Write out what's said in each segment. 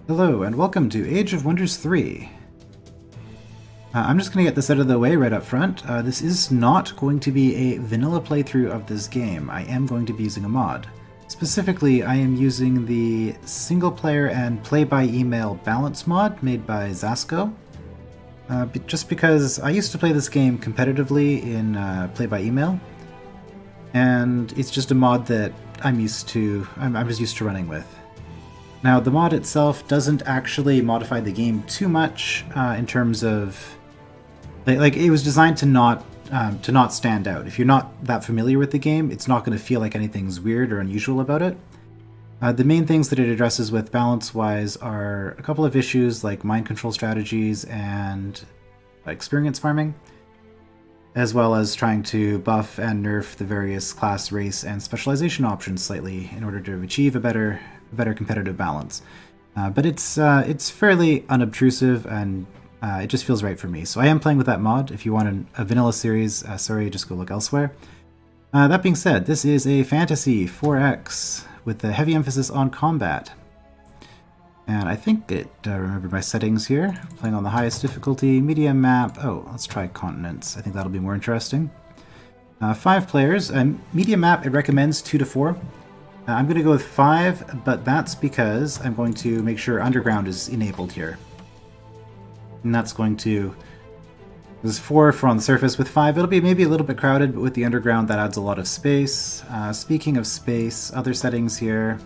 Hello, and welcome to Age of Wonders 3. I'm just going to get this out of the way right up front. This is not going to be a vanilla playthrough of this game. I am going to be using a mod. Specifically, I am using the single-player and play-by-email balance mod made by Zaskow. Just because I used to play this game competitively in play-by-email, and it's just a mod that I'm just used to running with. Now, the mod itself doesn't actually modify the game too much in terms of like it was designed to not stand out. If you're not that familiar with the game, it's not going to feel like anything's weird or unusual about it. The main things that it addresses with balance-wise are a couple of issues like mind control strategies and experience farming, as well as trying to buff and nerf the various class, race, and specialization options slightly in order to achieve a better competitive balance. But it's fairly unobtrusive, and it just feels right for me. So I am playing with that mod. If you want a vanilla series, sorry, just go look elsewhere. That being said, this is a fantasy 4X with a heavy emphasis on combat. And I think it remembered my settings here. Playing on the highest difficulty, medium map. Oh, let's try continents. I think that'll be more interesting. 5 players. Medium map, it recommends 2 to 4. I'm going to go with 5, but that's because I'm going to make sure underground is enabled here. And that's going to... There's 4 for on the surface. With 5, it'll be maybe a little bit crowded, but with the underground, that adds a lot of space. Speaking of space, other settings here.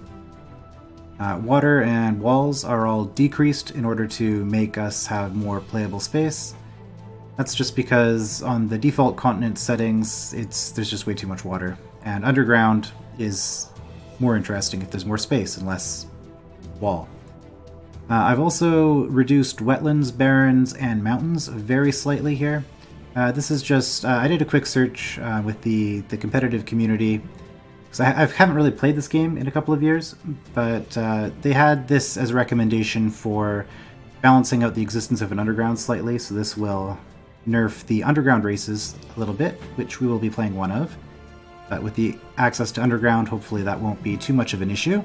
Water and walls are all decreased in order to make us have more playable space. That's just because on the default continent settings, there's just way too much water. And underground is more interesting if there's more space and less wall. I've also reduced wetlands, barrens, and mountains very slightly here. This is just... I did a quick search with the competitive community, because I haven't really played this game in a couple of years, but they had this as a recommendation for balancing out the existence of an underground slightly, so this will nerf the underground races a little bit, which we will be playing one of. But with the access to underground, hopefully that won't be too much of an issue.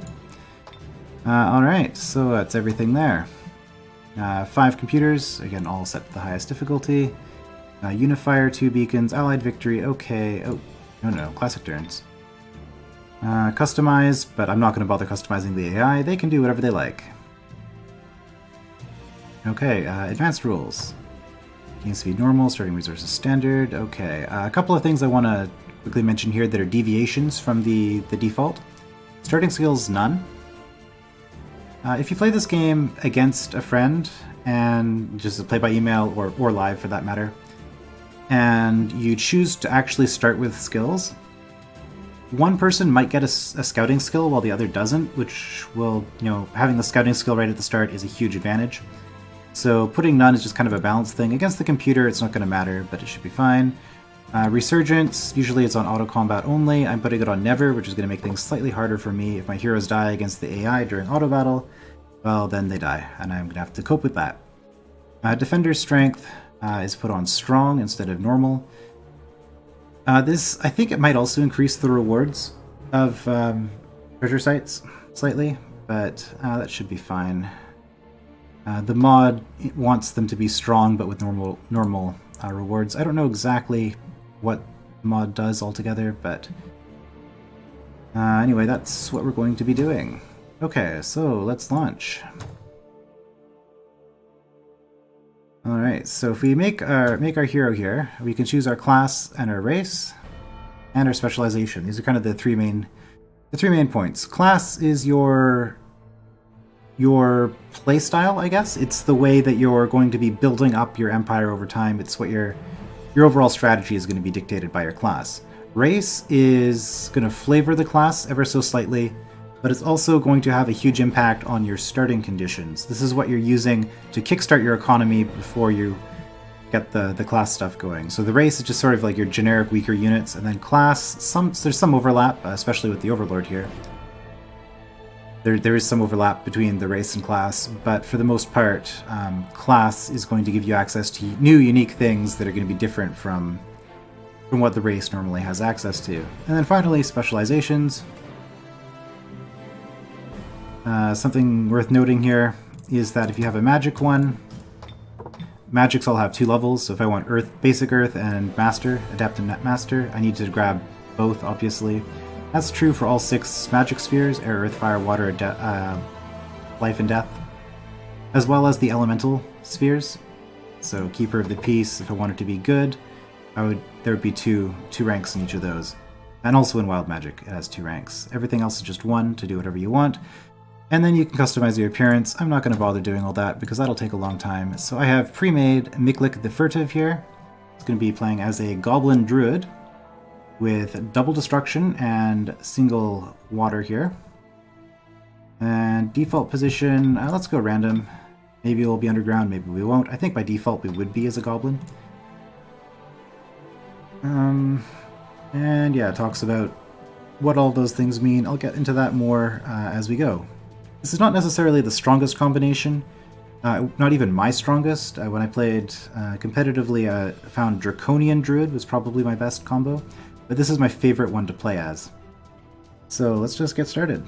Alright, so that's everything there. 5 computers, again all set to the highest difficulty. Unifier, 2 beacons, Allied victory, okay. Oh, no, classic turns. Customize, but I'm not going to bother customizing the AI. They can do whatever they like. Okay, advanced rules. Game speed normal, starting resources standard. Okay, a couple of things I want to quickly mention here that are deviations from the default. Starting skills, none. If you play this game against a friend, and just play by email or live for that matter, and you choose to actually start with skills, one person might get a scouting skill while the other doesn't, which will, having the scouting skill right at the start is a huge advantage. So putting none is just kind of a balance thing. Against the computer, it's not going to matter, but it should be fine. Resurgence, usually it's on auto combat only. I'm putting it on never, which is going to make things slightly harder for me. If my heroes die against the AI during auto battle, well, then they die, and I'm going to have to cope with that. Defender's strength is put on strong instead of normal. This, I think it might also increase the rewards of treasure sites slightly, but that should be fine. The mod wants them to be strong, but with normal rewards. I don't know exactly what mod does altogether, but anyway, that's what we're going to be doing. Okay, so let's launch. Alright, so if we make our hero here, we can choose our class and our race and our specialization. These are kind of the three main points. Class is your playstyle, I guess. It's the way that you're going to be building up your empire over time. It's what your overall strategy is going to be dictated by your class. Race is going to flavor the class ever so slightly, but it's also going to have a huge impact on your starting conditions. This is what you're using to kickstart your economy before you get the class stuff going. So the race is just sort of like your generic weaker units, and then class, there's some overlap, especially with the Overlord here. There is some overlap between the race and class, but for the most part, class is going to give you access to new, unique things that are going to be different from what the race normally has access to. And then finally, specializations. Something worth noting here, is that if you have a magic one, magics all have 2 levels, so if I want Earth, Basic Earth, and Master, Adept and Net Master, I need to grab both, obviously. That's true for all 6 magic spheres, Air, Earth, Fire, Water, Life and Death, as well as the elemental spheres. So Keeper of the Peace, if I want it to be good, there would be two ranks in each of those. And also in Wild Magic, it has 2 ranks. Everything else is just 1 to do whatever you want. And then you can customize your appearance. I'm not going to bother doing all that because that'll take a long time. So I have pre-made Miklik the Furtive here. It's going to be playing as a Goblin Druid with double destruction and single water here. And default position, let's go random. Maybe we'll be underground, maybe we won't. I think by default we would be as a goblin. And yeah, it talks about what all those things mean. I'll get into that more as we go. This is not necessarily the strongest combination, not even my strongest. When I played competitively, I found Draconian Druid was probably my best combo, but this is my favorite one to play as. So let's just get started.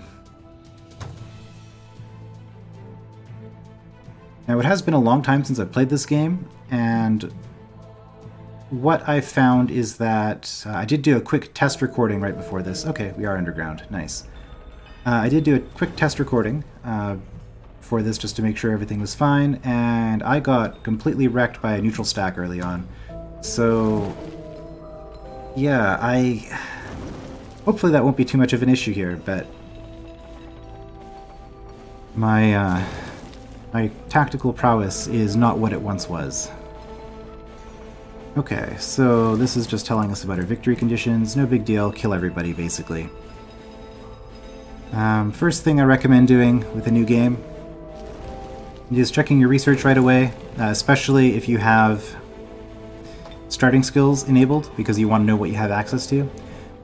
Now, it has been a long time since I've played this game, and what I found is that I did do a quick test recording right before this. Okay, we are underground. Nice. I did do a quick test recording for this just to make sure everything was fine, and I got completely wrecked by a neutral stack early on. So, yeah, hopefully that won't be too much of an issue here, but my tactical prowess is not what it once was. Okay, so this is just telling us about our victory conditions. No big deal, kill everybody, basically. First thing I recommend doing with a new game is checking your research right away, especially if you have starting skills enabled, because you want to know what you have access to.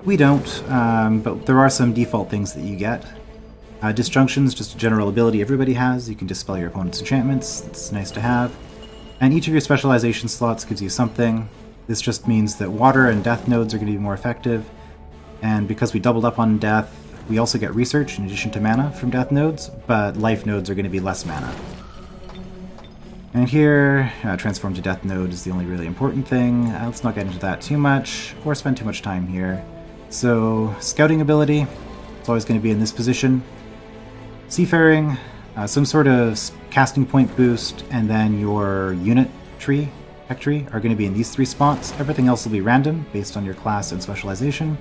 We don't, but there are some default things that you get. Disjunction's just a general ability everybody has. You can dispel your opponent's enchantments. It's nice to have. And each of your specialization slots gives you something. This just means that water and death nodes are going to be more effective. And because we doubled up on death, we also get research in addition to mana from death nodes, but life nodes are going to be less mana. And here, transform to death node is the only really important thing. Let's not get into that too much, or spend too much time here. So, scouting ability, it's always going to be in this position. Seafaring, some sort of casting point boost, and then your unit tree, tech tree, are going to be in these 3 spots. Everything else will be random, based on your class and specialization.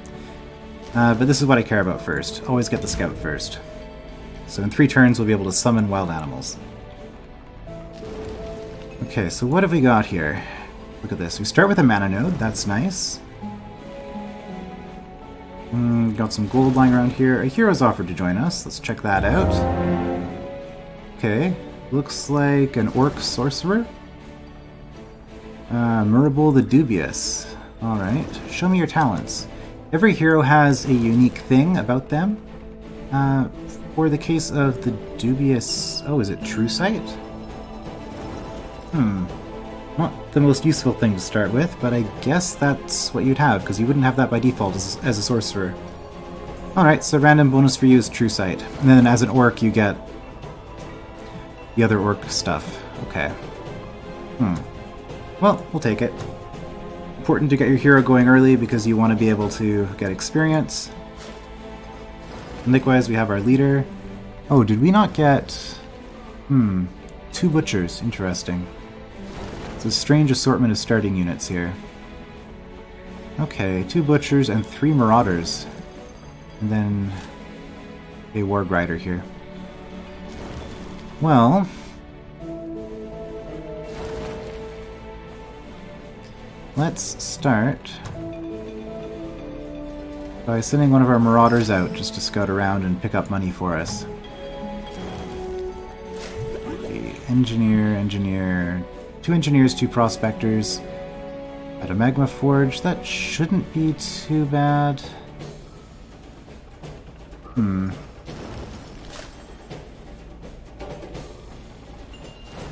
But this is what I care about first. Always get the scout first. So in 3 turns we'll be able to summon wild animals. Okay, so what have we got here? Look at this. We start with a mana node, that's nice. Got some gold lying around here. A hero's offered to join us. Let's check that out. Okay, looks like an orc sorcerer. Murable the Dubious. Alright, show me your talents. Every hero has a unique thing about them. For the case of the Dubious... Oh, is it True Sight? Not the most useful thing to start with, but I guess that's what you'd have, because you wouldn't have that by default as a sorcerer. Alright, so random bonus for you is True Sight. And then as an orc, you get the other orc stuff. Okay. Well, we'll take it. Important to get your hero going early because you want to be able to get experience. And likewise, we have our leader. Oh, did we not get... 2 butchers. Interesting. It's a strange assortment of starting units here. Okay, 2 butchers and 3 marauders. And then a warg rider here. Well... let's start by sending one of our marauders out just to scout around and pick up money for us. Okay, engineer, 2 engineers, 2 prospectors. At a magma forge, that shouldn't be too bad.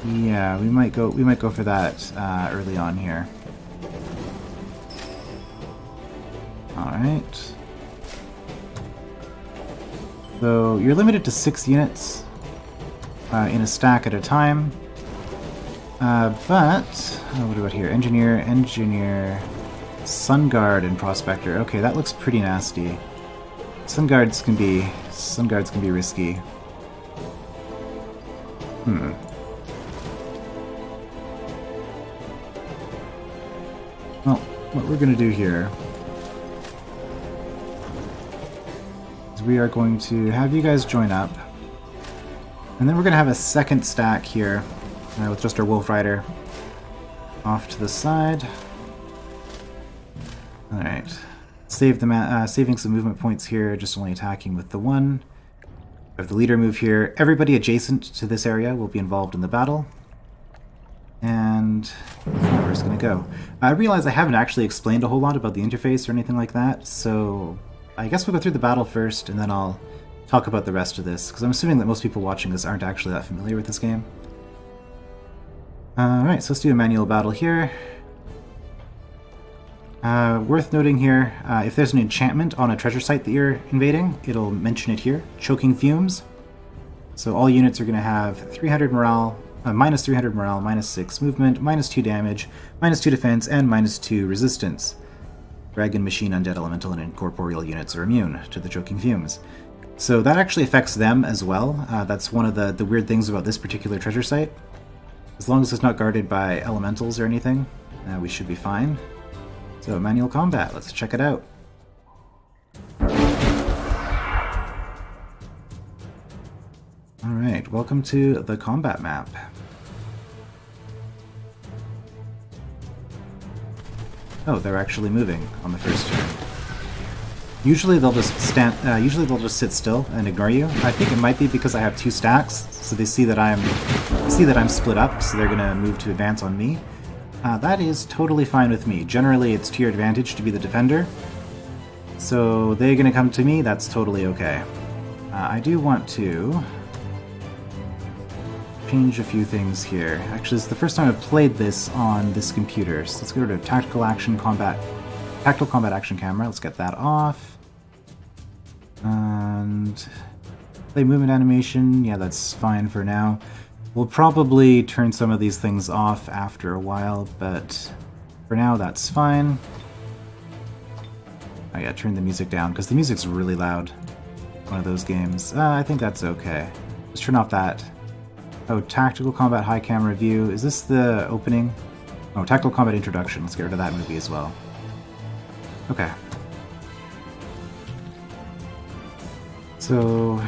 Yeah, we might go for that early on here. Alright. So, you're limited to 6 units. in a stack at a time. But what about here? Engineer, Sun Guard, and Prospector. Okay, that looks pretty nasty. Sun Guards can be risky. Well, what we're gonna do here is we are going to have you guys join up, and then we're gonna have a second stack here with just our Wolf Rider off to the side. All right, saving some movement points here, just only attacking with the one. We have the leader move here. Everybody adjacent to this area will be involved in the battle. And we're just going to go. I realize I haven't actually explained a whole lot about the interface or anything like that, so I guess we'll go through the battle first, and then I'll talk about the rest of this, because I'm assuming that most people watching this aren't actually that familiar with this game. Alright, so let's do a manual battle here. Worth noting here, if there's an enchantment on a treasure site that you're invading, it'll mention it here. Choking Fumes. So all units are going to have 300 morale, minus 300 morale, minus 6 movement, minus 2 damage, minus 2 defense, and minus 2 resistance. Dragon, Machine, Undead, Elemental, and Incorporeal units are immune to the Choking Fumes. So that actually affects them as well. That's one of the weird things about this particular treasure site. As long as it's not guarded by elementals or anything, we should be fine. So, manual combat, let's check it out. Alright, welcome to the combat map. Oh, they're actually moving on the first turn. Usually they'll just sit still and ignore you. I think it might be because I have 2 stacks, so they see that I'm split up, so they're gonna move to advance on me. That is totally fine with me. Generally, it's to your advantage to be the defender. So they're going to come to me, that's totally okay. I do want to change a few things here. Actually, it's the first time I've played this on this computer. So let's go to Tactical Combat Action Camera. Let's get that off. And play movement animation. Yeah, that's fine for now. We'll probably turn some of these things off after a while, but for now that's fine. Oh yeah, turn the music down, because the music's really loud. One of those games. I think that's okay. Let's turn off that. Oh, Tactical Combat High Camera View. Is this the opening? Oh, Tactical Combat Introduction. Let's get rid of that movie as well. Okay. So...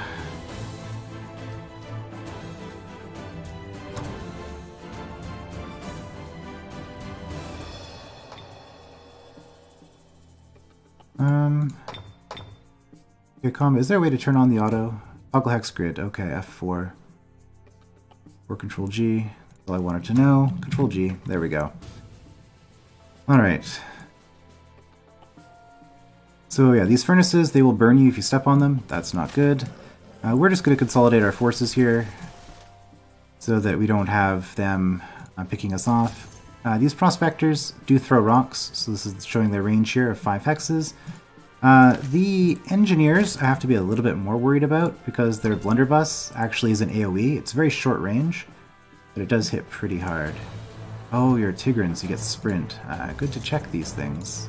Okay, combat. Is there a way to turn on the auto? Toggle hex grid. Okay, F4. Or Control G. That's all I wanted to know. Control G. There we go. Alright. So yeah, these furnaces, they will burn you if you step on them. That's not good. We're just going to consolidate our forces here so that we don't have them picking us off. These prospectors do throw rocks, so this is showing their range here of 5 hexes. The engineers I have to be a little bit more worried about because their blunderbuss actually is an AoE. It's very short range, but it does hit pretty hard. Oh, you're Tigrans, you get sprint. Good to check these things.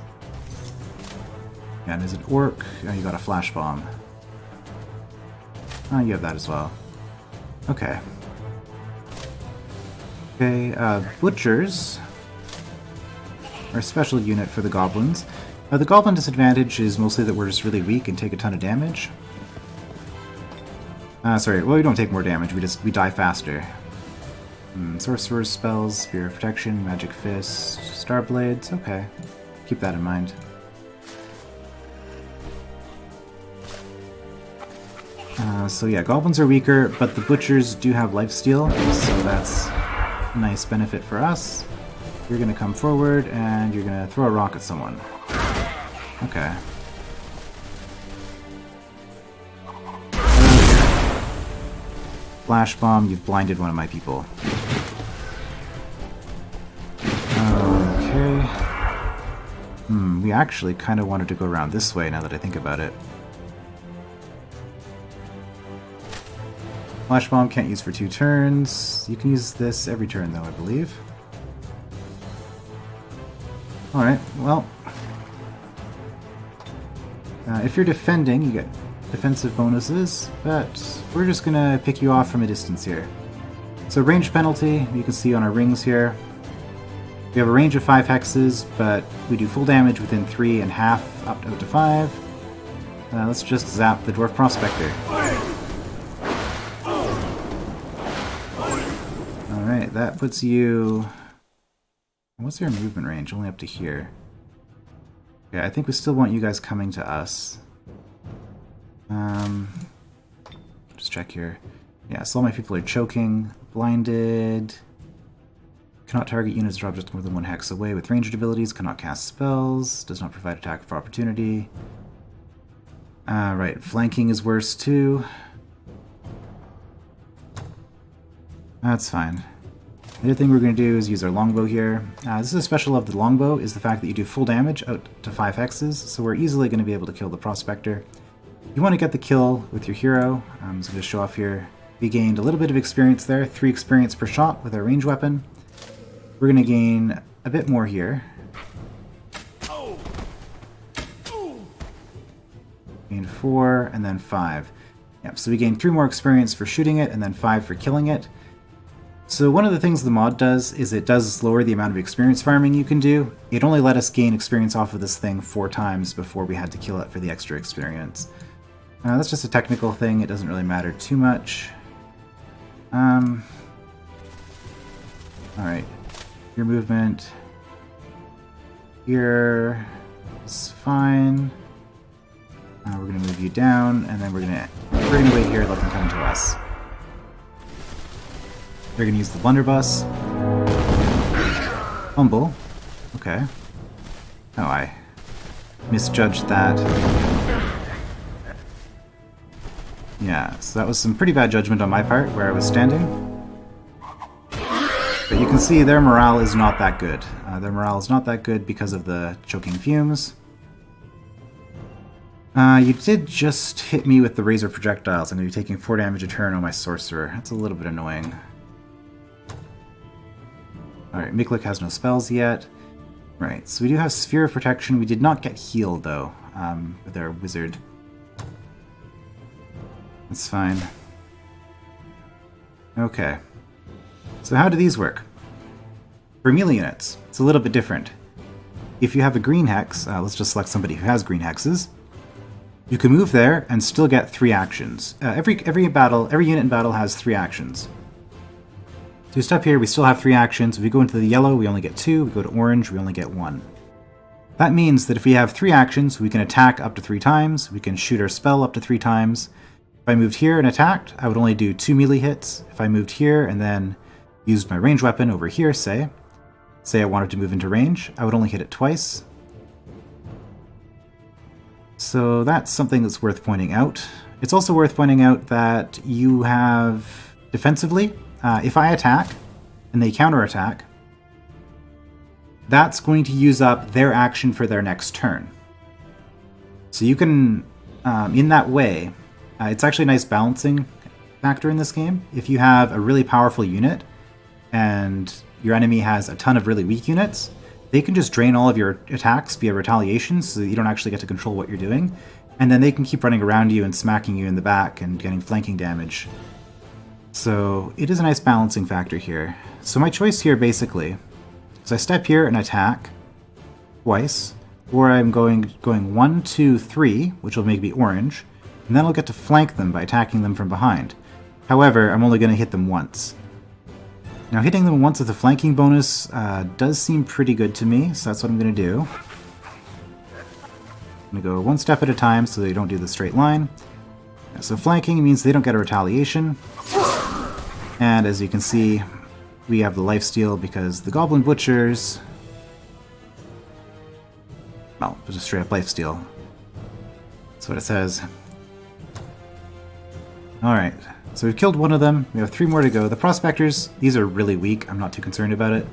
Yeah, and there's an orc. Oh, you got a flash bomb. Oh, you have that as well. Okay. Okay, butchers are a special unit for the goblins. The goblin disadvantage is mostly that we're just really weak and take a ton of damage. Sorry, well, we don't take more damage, we die faster. Sorcerer's spells, Sphere of Protection, Magic Fist, Star Blades, okay. Keep that in mind. So yeah, goblins are weaker, but the butchers do have lifesteal, so that's a nice benefit for us. You're gonna come forward and you're gonna throw a rock at someone. Okay. Flash bomb, you've blinded one of my people. Okay. We actually kind of wanted to go around this way now that I think about it. Flash Bomb can't use for 2 turns. You can use this every turn though, I believe. Alright, well... if you're defending, you get defensive bonuses, but we're just gonna pick you off from a distance here. So range penalty, you can see on our rings here. We have a range of 5 hexes, but we do full damage within 3.5 up to 5. Let's just zap the Dwarf Prospector. Alright, that puts you... What's your movement range? Only up to here. Yeah, I think we still want you guys coming to us. Just check here. Yeah, so all my people are choking, blinded, cannot target units or objects more than 1 hex away with ranged abilities, cannot cast spells, does not provide attack of opportunity. Right, flanking is worse too. That's fine. The other thing we're going to do is use our longbow here. This is a special of the longbow, is the fact that you do full damage out to 5 hexes, so we're easily going to be able to kill the Prospector. You want to get the kill with your hero. I'm just going to show off here. We gained a little bit of experience there, 3 experience per shot with our range weapon. We're going to gain a bit more here. Gain 4, and then 5. Yep, so we gain 3 more experience for shooting it, and then 5 for killing it. So one of the things the mod does is it does lower the amount of experience farming you can do. It only let us gain experience off of this thing 4 times before we had to kill it for the extra experience. That's just a technical thing, it doesn't really matter too much. Alright, your movement here is fine. We're going to move you down, and then we're going to wait here and let them come to us. They're going to use the blunderbuss. Humble. Okay. Oh, I misjudged that. Yeah, so that was some pretty bad judgment on my part, where I was standing. But you can see their morale is not that good. Their morale is not that good because of the choking fumes. You did just hit me with the razor projectiles. I'm going to be taking 4 damage a turn on my sorcerer. That's a little bit annoying. Alright, Miklik has no spells yet. Right, so we do have Sphere of Protection. We did not get healed, though, with our wizard. That's fine. Okay. So how do these work? For melee units, it's a little bit different. If you have a green hex, let's just select somebody who has green hexes. You can move there and still get 3 actions. Every unit in battle has 3 actions. So we step here, we still have 3 actions. If we go into the yellow, we only get 2. We go to orange, we only get 1. That means that if we have 3 actions, we can attack up to 3 times. We can shoot our spell up to 3 times. If I moved here and attacked, I would only do 2 melee hits. If I moved here and then used my range weapon over here, say I wanted to move into range, I would only hit it twice. So that's something that's worth pointing out. It's also worth pointing out that you have defensively, if I attack and they counterattack, that's going to use up their action for their next turn. So you can, in that way, it's actually a nice balancing factor in this game. If you have a really powerful unit and your enemy has a ton of really weak units, they can just drain all of your attacks via retaliation so that you don't actually get to control what you're doing. And then they can keep running around you and smacking you in the back and getting flanking damage. So it is a nice balancing factor here. So my choice here basically is I step here and attack twice, or I'm going 1, 2, 3, which will make me orange, and then I'll get to flank them by attacking them from behind. However, I'm only going to hit them once. Now hitting them once with a flanking bonus does seem pretty good to me, so that's what I'm going to do. I'm going to go 1 step at a time so they don't do the straight line. So flanking means they don't get a retaliation. And as you can see, we have the lifesteal because the Goblin Butchers... well, just straight up lifesteal. That's what it says. Alright, so we've killed one of them. We have 3 more to go. The Prospectors, these are really weak. I'm not too concerned about it.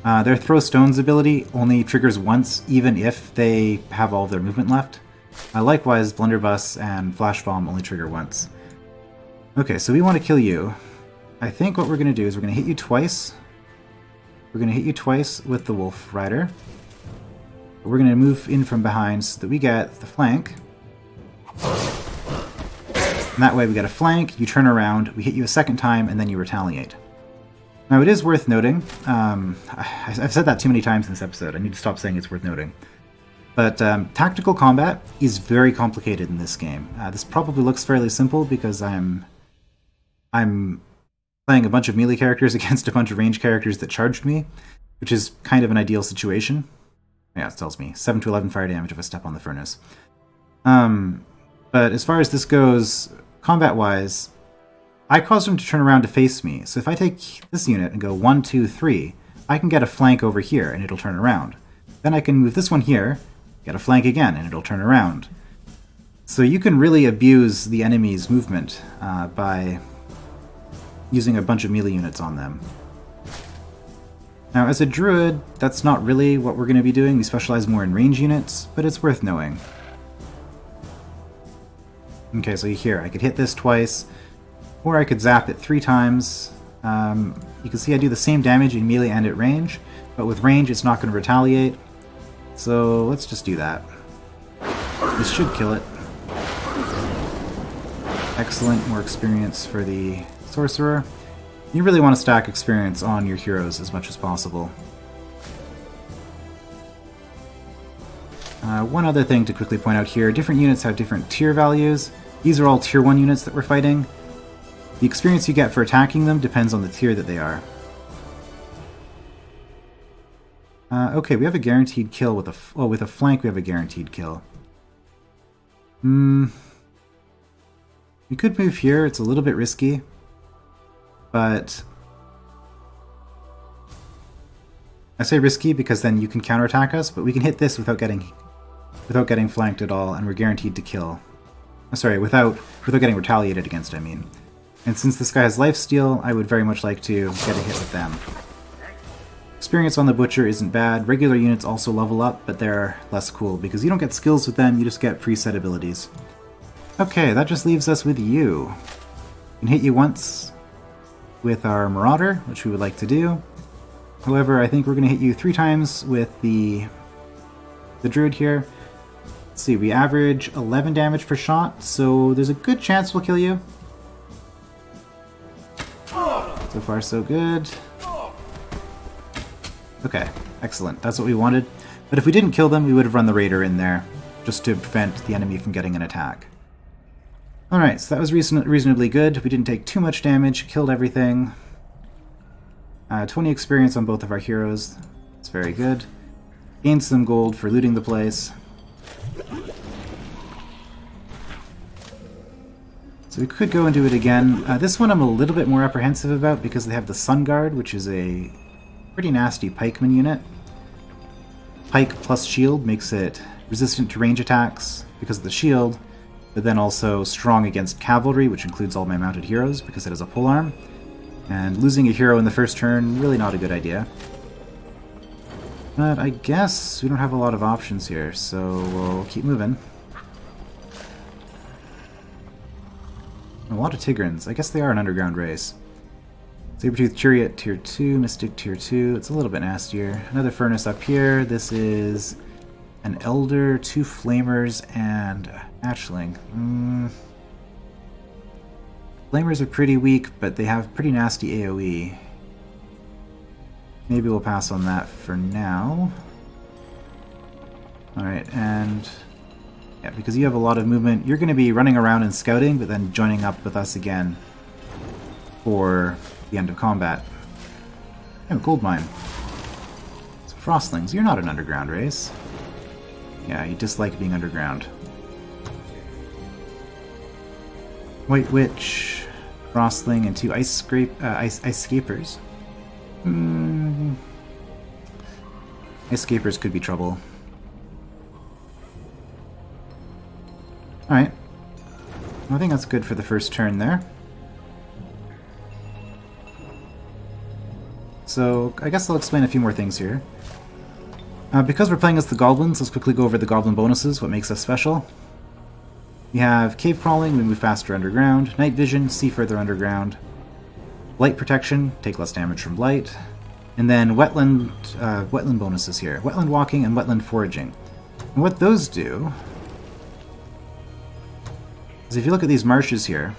Their Throw Stones ability only triggers once, even if they have all of their movement left. Likewise, Blunderbuss and Flash Bomb only trigger once. Okay, so we want to kill you. I think what we're going to do is we're going to hit you twice. We're going to hit you twice with the Wolf Rider. We're going to move in from behind so that we get the flank. And that way we get a flank, you turn around, we hit you a second time, and then you retaliate. Now it is worth noting, I've said that too many times in this episode, I need to stop saying it's worth noting. But tactical combat is very complicated in this game. This probably looks fairly simple because I'm playing a bunch of melee characters against a bunch of range characters that charged me, which is kind of an ideal situation. Yeah, it tells me 7 to 11 fire damage if I step on the furnace. But as far as this goes, combat-wise, I caused him to turn around to face me. So if I take this unit and go 1, 2, 3, I can get a flank over here and it'll turn around. Then I can move this one here, get a flank again, and it'll turn around. So you can really abuse the enemy's movement by using a bunch of melee units on them. Now, as a druid, that's not really what we're going to be doing. We specialize more in range units, but it's worth knowing. Okay, so here, I could hit this twice, or I could zap it 3 times. You can see I do the same damage in melee and at range, but with range it's not going to retaliate. So let's just do that. This should kill it. Excellent, more experience for the sorcerer. You really want to stack experience on your heroes as much as possible. One other thing to quickly point out here, different units have different tier values. These are all tier 1 units that we're fighting. The experience you get for attacking them depends on the tier that they are. Okay, we have a guaranteed kill with a... with a flank we have a guaranteed kill. We could move here, it's a little bit risky. But I say risky because then you can counterattack us, but we can hit this without getting flanked at all, and we're guaranteed to kill. Sorry, without getting retaliated against, I mean. And since this guy has lifesteal, I would very much like to get a hit with them. Experience on the Butcher isn't bad. Regular units also level up, but they're less cool because you don't get skills with them, you just get preset abilities. Okay, that just leaves us with you. We can hit you once with our Marauder, which we would like to do. However, I think we're going to hit you 3 times with the Druid here. Let's see, we average 11 damage per shot, so there's a good chance we'll kill you. So far, so good. Okay, excellent. That's what we wanted. But if we didn't kill them, we would have run the Raider in there, just to prevent the enemy from getting an attack. Alright, so that was reasonably good. We didn't take too much damage, killed everything. 20 experience on both of our heroes. That's very good. Gained some gold for looting the place. So we could go and do it again. This one I'm a little bit more apprehensive about because they have the Sun Guard, which is a pretty nasty pikeman unit. Pike plus shield makes it resistant to range attacks because of the shield, but then also strong against cavalry, which includes all my mounted heroes because it has a polearm. And losing a hero in the first turn, really not a good idea. But I guess we don't have a lot of options here, so we'll keep moving. A lot of Tigrans. I guess they are an underground race. Sabertooth Chariot Tier 2, Mystic Tier 2. It's a little bit nastier. Another furnace up here. This is an Elder, 2 Flamers, and a Hatchling. Flamers are pretty weak, but they have pretty nasty AoE. Maybe we'll pass on that for now. Alright, and yeah, because you have a lot of movement, you're going to be running around and scouting, but then joining up with us again for the end of combat. Oh, gold mine. So Frostlings, you're not an underground race. Yeah, you dislike being underground. White Witch, Frostling, and 2 Ice Scapers. Ice Scapers could be trouble. Alright. I think that's good for the first turn there. So, I guess I'll explain a few more things here. Because we're playing as the Goblins, let's quickly go over the Goblin bonuses, what makes us special. We have cave crawling, we move faster underground. Night vision, see further underground. Blight protection, take less damage from blight. And then wetland bonuses here. Wetland walking and wetland foraging. And what those do is if you look at these marshes here,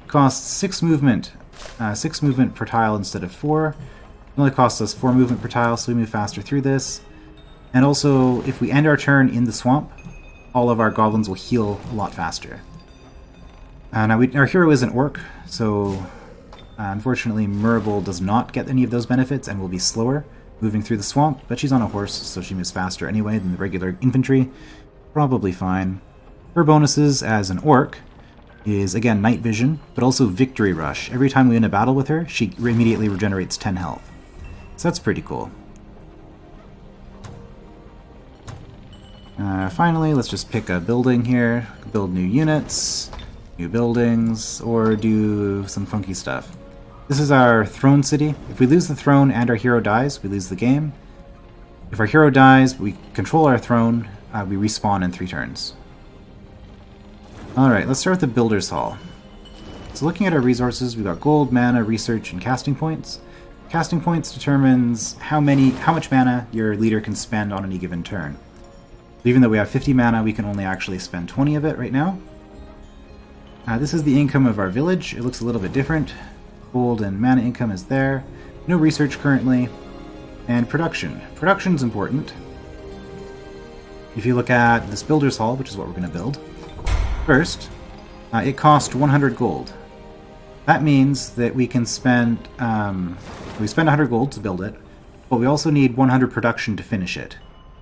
it costs 6 movement per tile instead of 4. It only costs us 4 movement per tile, so we move faster through this. And also, if we end our turn in the swamp, all of our goblins will heal a lot faster. Now, our hero is an orc, so unfortunately Murable does not get any of those benefits and will be slower moving through the swamp, but she's on a horse, so she moves faster anyway than the regular infantry. Probably fine. Her bonuses as an orc is, again, night vision, but also victory rush. Every time we win a battle with her, she immediately regenerates 10 health. So that's pretty cool. Finally, let's just pick a building here, build new units, new buildings, or do some funky stuff. This is our throne city. If we lose the throne and our hero dies, we lose the game. If our hero dies, we control our throne, we respawn in 3 turns. Alright, let's start with the Builder's Hall. So looking at our resources, we've got gold, mana, research, and casting points. Casting points determines how much mana your leader can spend on any given turn. Even though we have 50 mana, we can only actually spend 20 of it right now. This is the income of our village. It looks a little bit different. Gold and mana income is there. No research currently. And production. Production's important. If you look at this Builder's Hall, which is what we're going to build, first, it cost 100 gold. That means that we can spend... we spend 100 gold to build it, but we also need 100 production to finish it.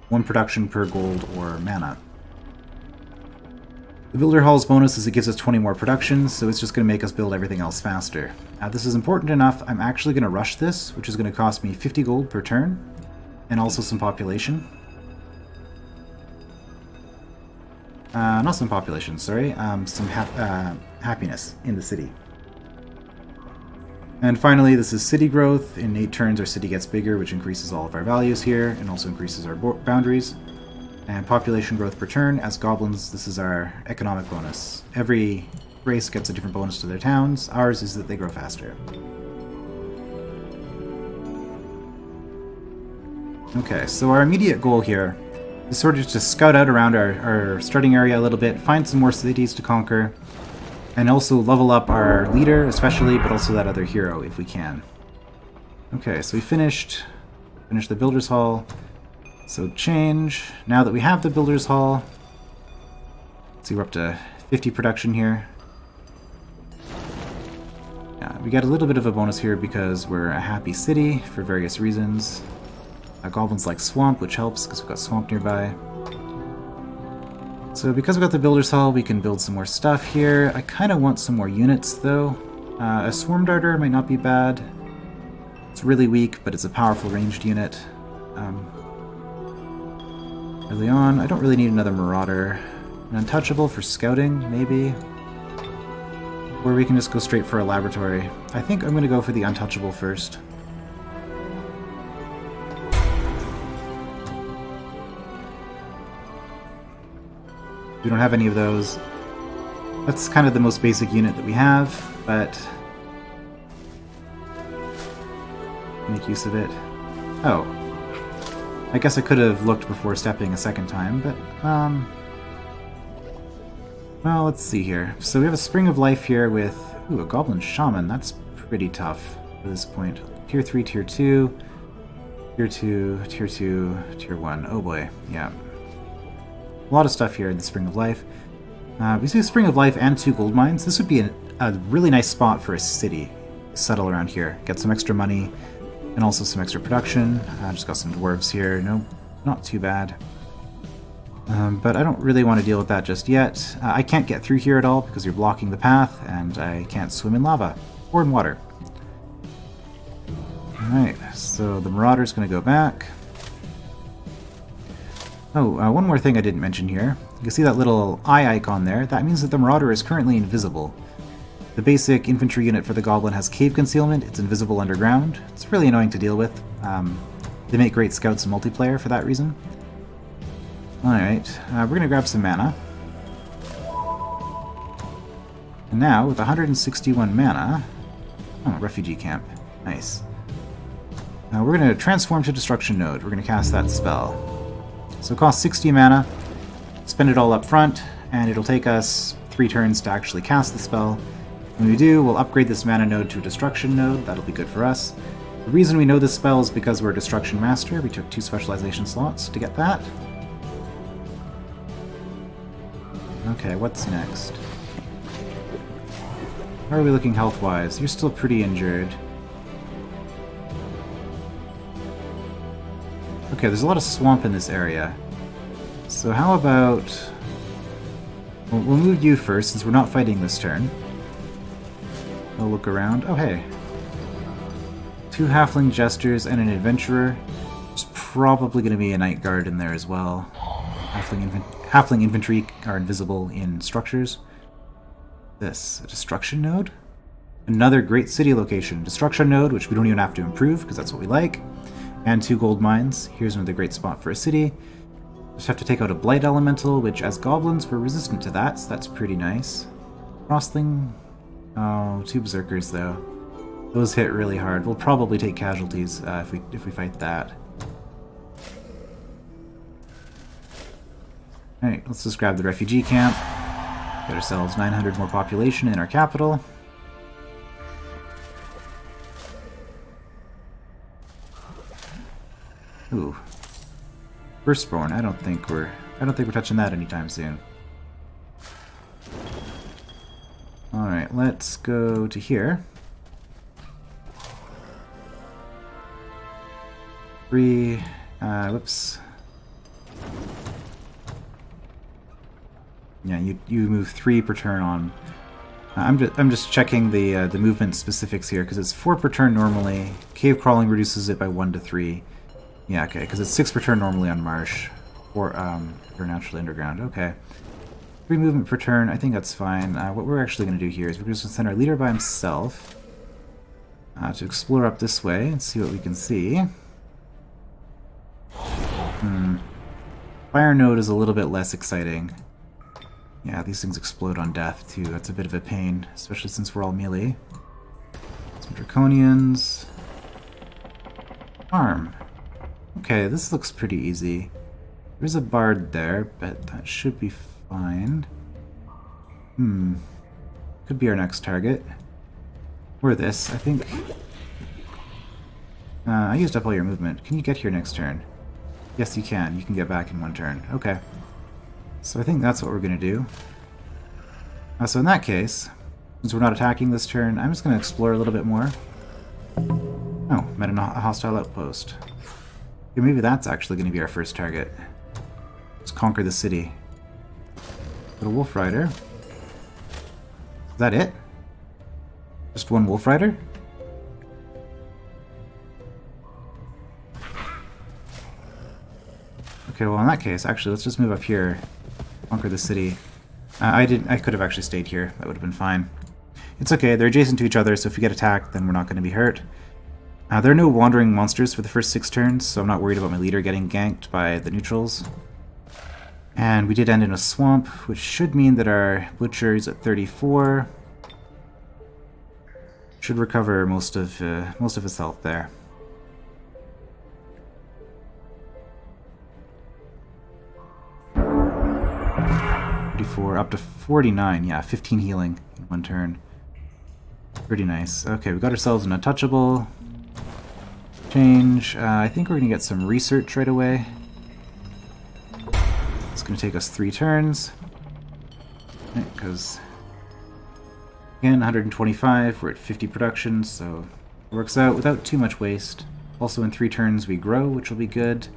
1 production per gold or mana. The Builder Hall's bonus is it gives us 20 more production, so it's just going to make us build everything else faster. This is important enough, I'm actually going to rush this, which is going to cost me 50 gold per turn, and also some population. Not some population, sorry, some happiness in the city. And finally, this is city growth. In 8 turns, our city gets bigger, which increases all of our values here, and also increases our boundaries. And population growth per turn. As goblins, this is our economic bonus. Every race gets a different bonus to their towns. Ours is that they grow faster. Okay, so our immediate goal here is sort of to scout out around our starting area a little bit, find some more cities to conquer, and also level up our leader, especially, but also that other hero, if we can. Okay, so we finished the Builder's Hall. So change. Now that we have the Builder's Hall, let's see, we're up to 50 production here. Yeah, we get a little bit of a bonus here because we're a happy city for various reasons. Goblins like swamp, which helps because we've got swamp nearby. So because we've got the Builder's Hall, we can build some more stuff here. I kind of want some more units, though. A Swarm Darter might not be bad. It's really weak, but it's a powerful ranged unit. Early on, I don't really need another Marauder. An Untouchable for scouting, maybe. Or we can just go straight for a Laboratory. I think I'm going to go for the Untouchable first. We don't have any of those. That's kind of the most basic unit that we have, but make use of it. Oh. I guess I could have looked before stepping a second time, but, well, let's see here. So we have a Spring of Life here with, ooh, a Goblin Shaman. That's pretty tough at this point. Tier 3, Tier 2, Tier 2, Tier 2, Tier 1. Oh boy, yeah. A lot of stuff here in the Spring of Life. We see a Spring of Life and 2 gold mines. This would be a really nice spot for a city to settle around here. Get some extra money and also some extra production. Just got some dwarves here. No, not too bad. But I don't really want to deal with that just yet. I can't get through here at all because you're blocking the path, and I can't swim in lava or in water. Alright, so the Marauder's going to go back. Oh, one more thing I didn't mention here. You can see that little eye icon there. That means that the Marauder is currently invisible. The basic infantry unit for the Goblin has cave concealment. It's invisible underground. It's really annoying to deal with. They make great scouts in multiplayer for that reason. Alright, we're going to grab some mana. And now, with 161 mana... Oh, refugee camp. Nice. Now we're going to transform to Destruction Node. We're going to cast that spell. So it costs 60 mana, spend it all up front, and it'll take us 3 turns to actually cast the spell. When we do, we'll upgrade this mana node to a Destruction Node. That'll be good for us. The reason we know this spell is because we're a Destruction Master. We took 2 specialization slots to get that. Okay, what's next? How are we looking health-wise? You're still pretty injured. Okay, there's a lot of swamp in this area. So how about... We'll move you first, since we're not fighting this turn. We'll look around. Oh, hey. 2 Halfling Jesters and an Adventurer. There's probably going to be a Night Guard in there as well. Halfling Infantry are invisible in structures. This, a Destruction Node? Another great city location. Destruction Node, which we don't even have to improve, because that's what we like. And 2 gold mines. Here's another great spot for a city. Just have to take out a Blight Elemental, which as goblins we're resistant to that, so that's pretty nice. Frostling... Oh, 2 Berserkers though. Those hit really hard. We'll probably take casualties if we fight that. Alright, let's just grab the refugee camp. Get ourselves 900 more population in our capital. Ooh. Firstborn, I don't think we're touching that anytime soon. Alright, let's go to here. 3, whoops. Yeah, you move 3 per turn on. I'm just checking the movement specifics here because it's 4 per turn normally. Cave crawling reduces it by 1 to 3. Yeah, okay, because it's 6 per turn normally on marsh or naturally underground. Okay, 3 movement per turn. I think that's fine. What we're actually going to do here is we're just going to send our leader by himself to explore up this way and see what we can see. Fire node is a little bit less exciting. Yeah, these things explode on death, too. That's a bit of a pain, especially since we're all melee. Some Draconians. Arm. Okay, this looks pretty easy. There's a bard there, but that should be fine. Could be our next target. Or this, I think. I used up all your movement. Can you get here next turn? Yes, you can. You can get back in 1 turn. Okay. So I think that's what we're going to do. So in that case, since we're not attacking this turn, I'm just going to explore a little bit more. Oh, met a hostile outpost. Okay, maybe that's actually going to be our first target. Let's conquer the city. Got a Wolf Rider. Is that it? Just 1 Wolf Rider? Okay, well in that case, actually, let's just move up here. Conquer the city. I could have actually stayed here. That would have been fine. It's okay, they're adjacent to each other, so if we get attacked, then we're not going to be hurt. There are no wandering monsters for the first 6 turns, so I'm not worried about my leader getting ganked by the neutrals. And we did end in a swamp, which should mean that our butcher is at 34. Should recover most of his health there. Up to 49, yeah, 15 healing in 1 turn. Pretty nice. Okay, we got ourselves an untouchable. Change. I think we're going to get some research right away. It's going to take us 3 turns. Because, again, 125, we're at 50 production, so it works out without too much waste. Also in 3 turns we grow, which will be good.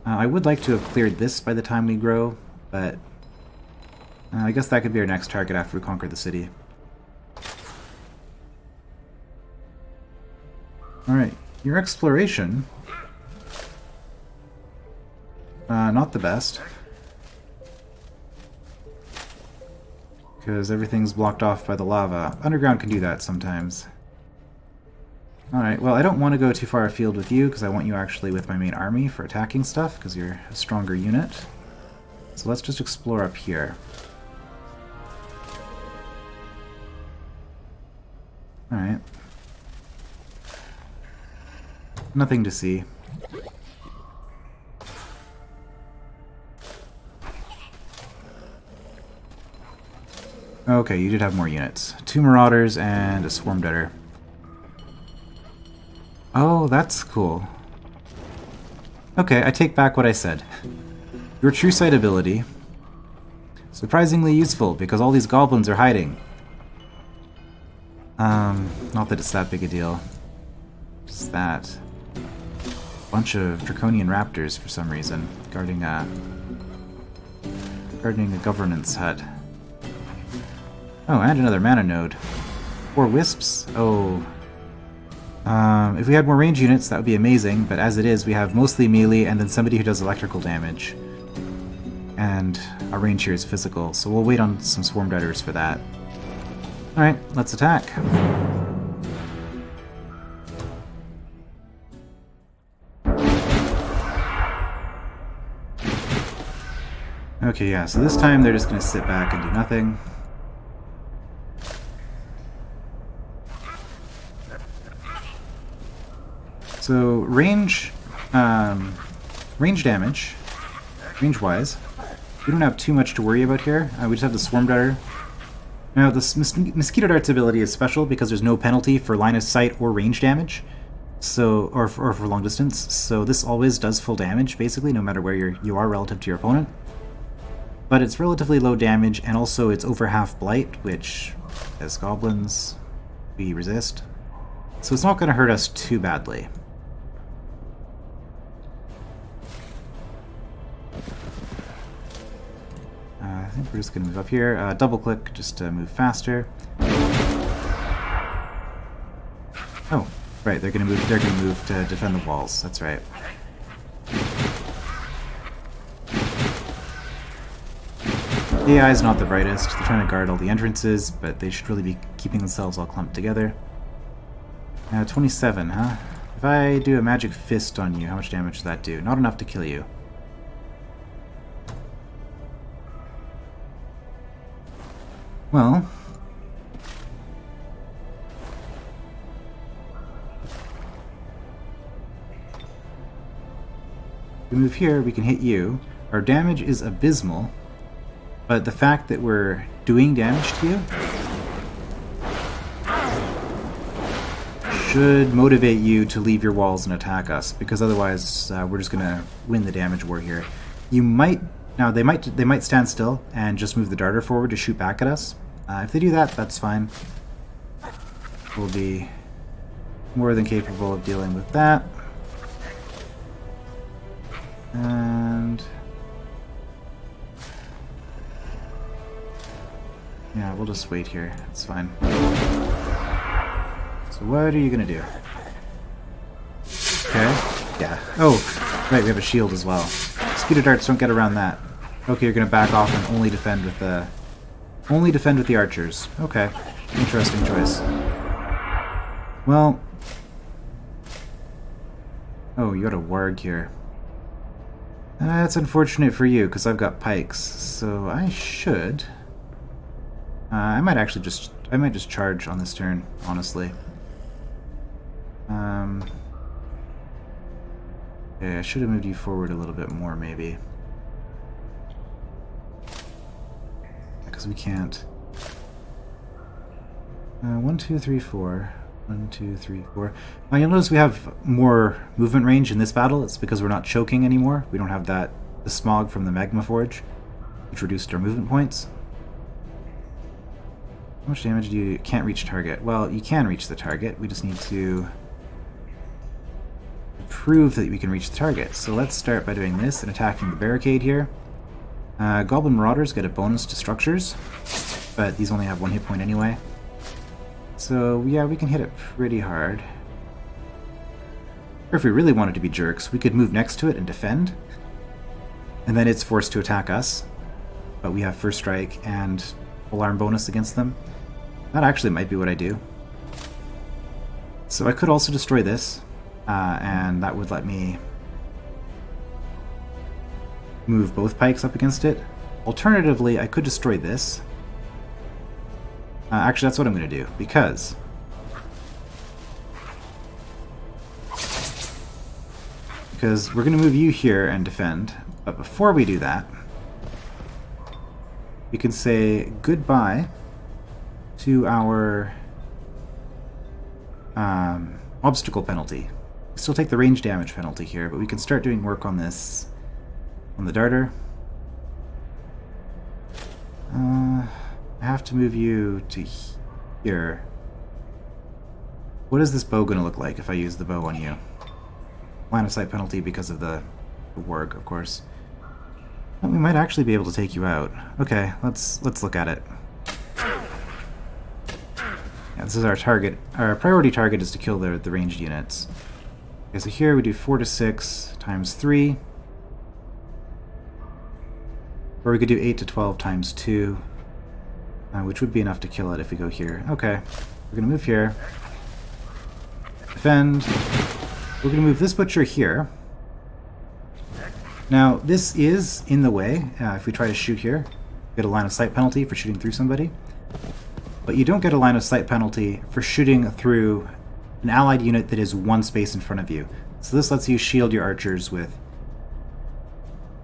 I would like to have cleared this by the time we grow, but I guess that could be our next target after we conquer the city. Alright, your exploration. Not the best. Because everything's blocked off by the lava. Underground can do that sometimes. Alright, well I don't want to go too far afield with you, because I want you actually with my main army for attacking stuff, because you're a stronger unit. So let's just explore up here. Alright. Nothing to see. Okay, you did have more units. 2 Marauders and a Swarm Darter. Oh, that's cool. Okay, I take back what I said. Your True Sight ability. Surprisingly useful, because all these goblins are hiding. Not that it's that big a deal. Just that. Bunch of draconian raptors for some reason, guarding a governance hut. Oh, and another mana node. 4 wisps? Oh. If we had more range units, that would be amazing, but as it is, we have mostly melee and then somebody who does electrical damage. And our range here is physical, so we'll wait on some Swarm Darters for that. Alright, let's attack. Okay, yeah, so this time they're just going to sit back and do nothing. So, range damage, range-wise, we don't have too much to worry about here. We just have the Swarm Darter. Now, this Mosquito Dart's ability is special because there's no penalty for line of sight or range damage, so or for long distance. So this always does full damage, basically, no matter where you are relative to your opponent. But it's relatively low damage, and also it's over half blight, which, as goblins, we resist. So it's not going to hurt us too badly. I think we're just going to move up here. Double click just to move faster. Oh, right. They're going to move. They're going to move to defend the walls. That's right. The AI is not the brightest. They're trying to guard all the entrances, but they should really be keeping themselves all clumped together. 27, huh? If I do a magic fist on you, how much damage does that do? Not enough to kill you. Well, if we move here, we can hit you. Our damage is abysmal, but the fact that we're doing damage to you should motivate you to leave your walls and attack us, because otherwise we're just gonna win the damage war here. You might now they might stand still and just move the darter forward to shoot back at us. If they do that, that's fine. We'll be more than capable of dealing with that. And yeah, we'll just wait here. It's fine. So what are you gonna do? Okay. Yeah. Oh, right, we have a shield as well. Mosquito darts don't get around that. Okay, you're gonna back off and only defend with the archers. Okay. Interesting choice. Well. Oh, you got a warg here. That's unfortunate for you, because I've got pikes. So I should. I might just charge on this turn, honestly. Yeah, I should have moved you forward a little bit more, maybe. Because we can't. 1, 2, 3, 4. 1, 2, 3, 4. Now you'll notice we have more movement range in this battle. It's because we're not choking anymore. We don't have the smog from the Magma Forge, which reduced our movement points. How much damage do you... Can't reach target. Well, you can reach the target. We just need to prove that we can reach the target. So let's start by doing this and attacking the barricade here. Goblin Marauders get a bonus to structures, but these only have 1 hit point anyway. So yeah, we can hit it pretty hard. Or if we really wanted to be jerks, we could move next to it and defend. And then it's forced to attack us. But we have first strike and alarm bonus against them. That actually might be what I do. So I could also destroy this, and that would let me move both pikes up against it. Alternatively, I could destroy this. Actually, that's what I'm going to do, because because we're going to move you here and defend. But before we do that, we can say goodbye to our obstacle penalty. We still take the range damage penalty here, but we can start doing work on this, on the darter. I have to move you to here. What is this bow going to look like if I use the bow on you? Line of sight penalty because of the warg, of course. Well, we might actually be able to take you out. Okay, let's look at it. Yeah, this is our target. Our priority target is to kill the ranged units. Okay, so here we do 4 to 6 times 3. Or we could do 8 to 12 times 2, which would be enough to kill it if we go here. Okay, we're going to move here. Defend. We're going to move this butcher here. Now, this is in the way. If we try to shoot here, we get a line of sight penalty for shooting through somebody. But you don't get a line of sight penalty for shooting through an allied unit that is one space in front of you. So this lets you shield your archers with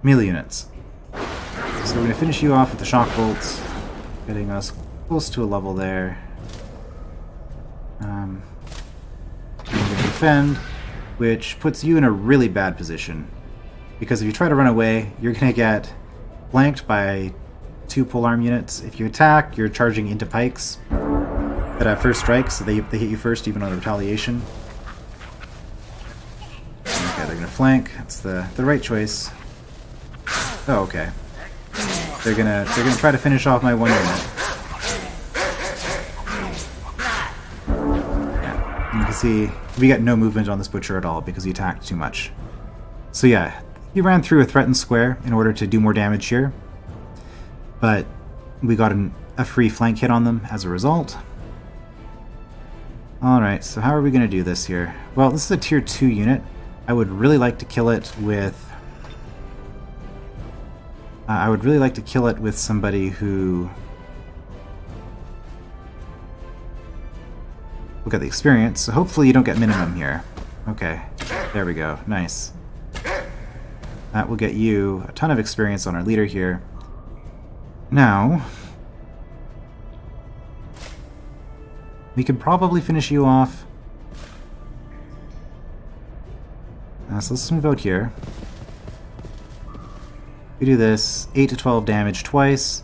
melee units. So we're going to finish you off with the shock bolts, getting us close to a level there. And we're going to defend, which puts you in a really bad position. Because if you try to run away, you're going to get flanked by 2 polearm units. If you attack, you're charging into pikes that have first strikes, so they hit you first even on the retaliation. Okay, they're going to flank. That's the right choice. Oh, okay. They're gonna try to finish off my one unit. Yeah, you can see we got no movement on this butcher at all because he attacked too much. So yeah, he ran through a threatened square in order to do more damage here, but we got a free flank hit on them as a result. Alright, so how are we going to do this here? Well, this is a tier 2 unit. I would really like to kill it with... somebody who... Look at the experience, so hopefully you don't get minimum here. Okay, there we go, nice. That will get you a ton of experience on our leader here. Now... we could probably finish you off. So let's move out here. We do this, 8 to 12 damage twice.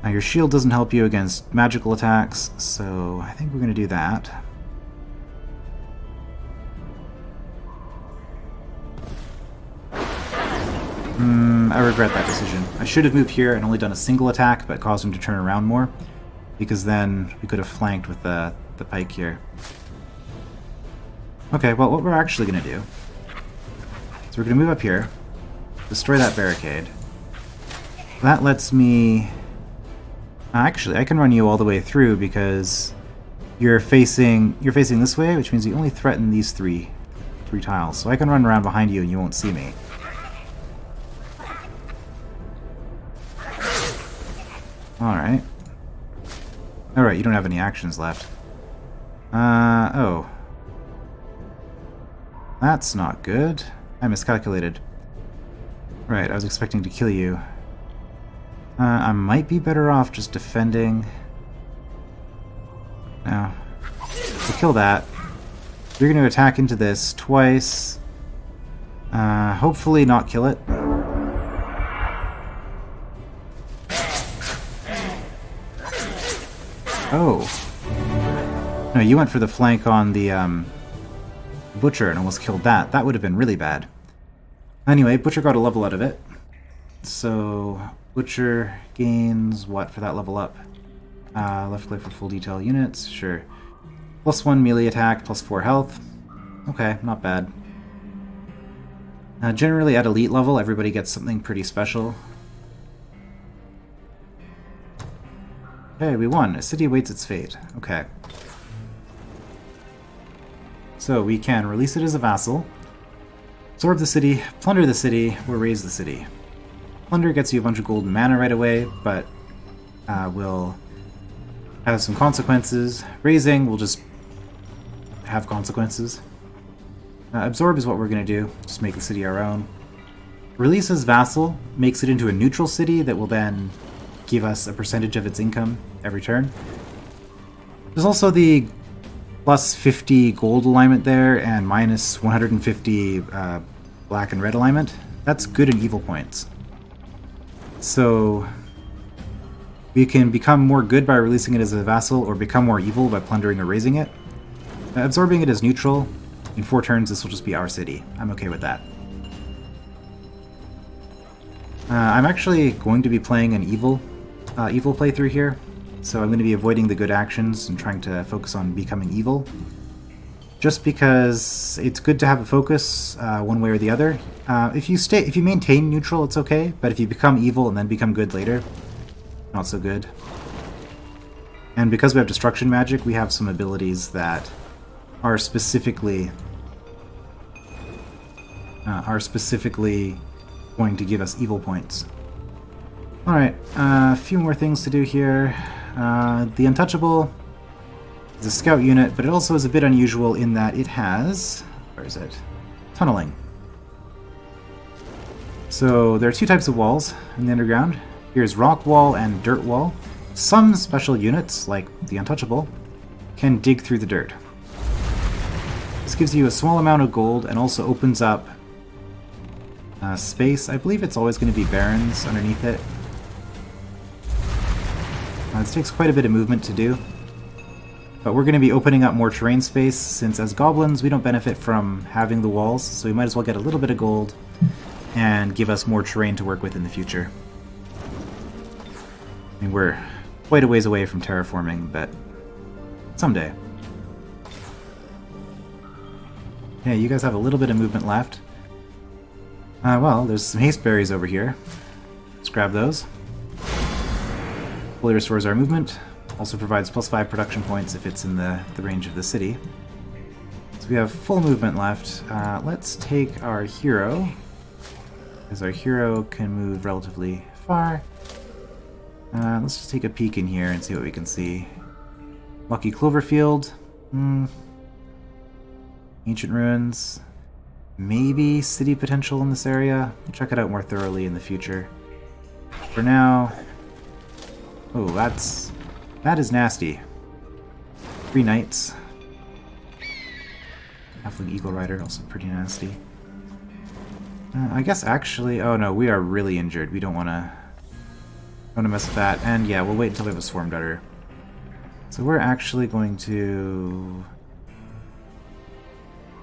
Now your shield doesn't help you against magical attacks, so I think we're going to do that. I regret that decision. I should have moved here and only done a single attack, but caused him to turn around more, because then we could have flanked with the pike here. Okay, well, what we're actually going to do is we're going to move up here, destroy that barricade. That lets me... Actually, I can run you all the way through because you're facing this way, which means you only threaten these three tiles. So I can run around behind you and you won't see me. Alright. Alright, you don't have any actions left. Oh. That's not good. I miscalculated. Right, I was expecting to kill you. I might be better off just defending. No. So kill that. You're going to attack into this twice. Hopefully not kill it. Oh. No, you went for the flank on the Butcher and almost killed that. That would have been really bad. Anyway, Butcher got a level out of it. So, Butcher gains what for that level up? Left click for full detail units, sure. +1 melee attack, +4 health. Okay, not bad. Generally at elite level, everybody gets something pretty special. Okay, we won. A city awaits its fate. Okay. So we can release it as a vassal, absorb the city, plunder the city, or raise the city. Plunder gets you a bunch of golden mana right away, but will have some consequences. Raising will just have consequences. Absorb is what we're going to do, just make the city our own. Release as vassal makes it into a neutral city that will then give us a percentage of its income every turn. There's also the plus 50 gold alignment there and minus 150 black and red alignment. That's good and evil points. So we can become more good by releasing it as a vassal or become more evil by plundering or raising it. Absorbing it as neutral. In 4 turns, this will just be our city. I'm okay with that. I'm actually going to be playing an evil playthrough here, so I'm going to be avoiding the good actions and trying to focus on becoming evil. Just because it's good to have a focus one way or the other. If you maintain neutral, it's okay, but if you become evil and then become good later, not so good. And because we have destruction magic, we have some abilities that are specifically going to give us evil points. Alright, a few more things to do here. The Untouchable is a scout unit, but it also is a bit unusual in that it has... where is it? Tunneling. So there are 2 types of walls in the underground. Here's rock wall and dirt wall. Some special units, like the Untouchable, can dig through the dirt. This gives you a small amount of gold and also opens up space. I believe it's always going to be barrens underneath it. This takes quite a bit of movement to do. But we're going to be opening up more terrain space, since as goblins we don't benefit from having the walls, so we might as well get a little bit of gold and give us more terrain to work with in the future. I mean, we're quite a ways away from terraforming, but someday. Yeah, you guys have a little bit of movement left. Well, there's some haste berries over here. Let's grab those. Fully restores our movement. Also provides plus 5 production points if it's in the range of the city. So we have full movement left. Let's take our hero, because our hero can move relatively far. Let's just take a peek in here and see what we can see. Lucky Cloverfield. Ancient Ruins. Maybe city potential in this area. We'll check it out more thoroughly in the future. For now... oh, that is nasty. 3 knights. Halfling Eagle Rider, also pretty nasty. I guess actually... oh no, we are really injured. We don't want to mess with that. And yeah, we'll wait until we have a Swarm Darter. So we're actually going to...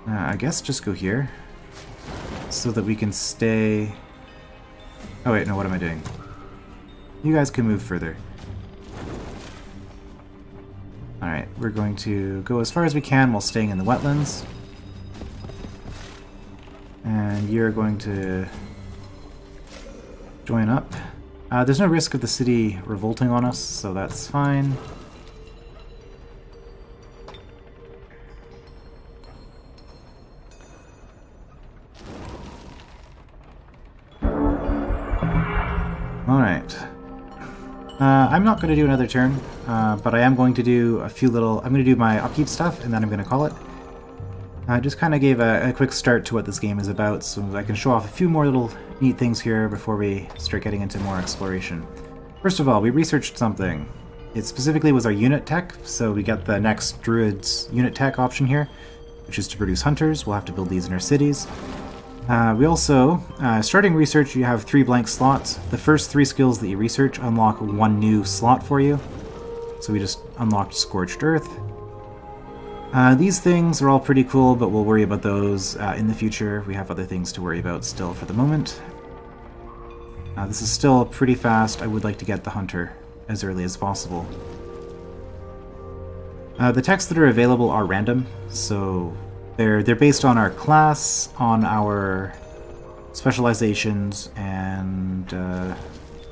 I guess just go here. So that we can stay... oh wait, no, what am I doing? You guys can move further. Alright, we're going to go as far as we can while staying in the wetlands. And you're going to join up. There's no risk of the city revolting on us, so that's fine. Alright. I'm not going to do another turn, but I am going to do a few little... I'm going to do my upkeep stuff, and then I'm going to call it. I just kind of gave a quick start to what this game is about, so I can show off a few more little neat things here before we start getting into more exploration. First of all, we researched something. It specifically was our unit tech, so we got the next Druid's unit tech option here, which is to produce hunters. We'll have to build these in our cities. We also, starting research, you have 3 blank slots. The first 3 skills that you research unlock 1 new slot for you. So we just unlocked Scorched Earth. These things are all pretty cool, but we'll worry about those in the future. We have other things to worry about still for the moment. This is still pretty fast. I would like to get the Hunter as early as possible. The techs that are available are random, so they're based on our class, on our specializations, and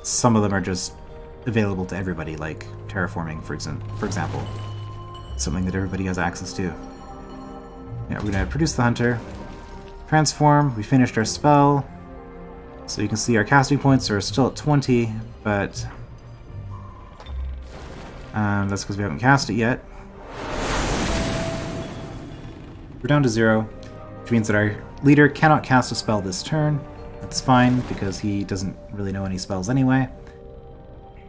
some of them are just available to everybody, like terraforming, for example. Something that everybody has access to. Yeah, we're going to produce the Hunter. Transform, we finished our spell. So you can see our casting points are still at 20, but that's because we haven't cast it yet. We're down to 0. which means that our leader cannot cast a spell this turn. That's fine, because he doesn't really know any spells anyway.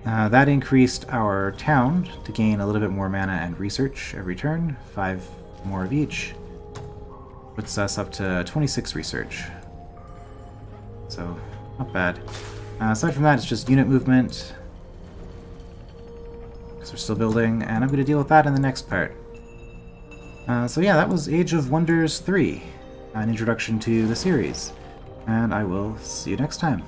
That increased our town to gain a little bit more mana and research every turn, 5 more of each. Puts us up to 26 research. So, not bad. Aside from that, it's just unit movement, because we're still building, and I'm going to deal with that in the next part. So yeah, that was Age of Wonders 3, an introduction to the series, and I will see you next time.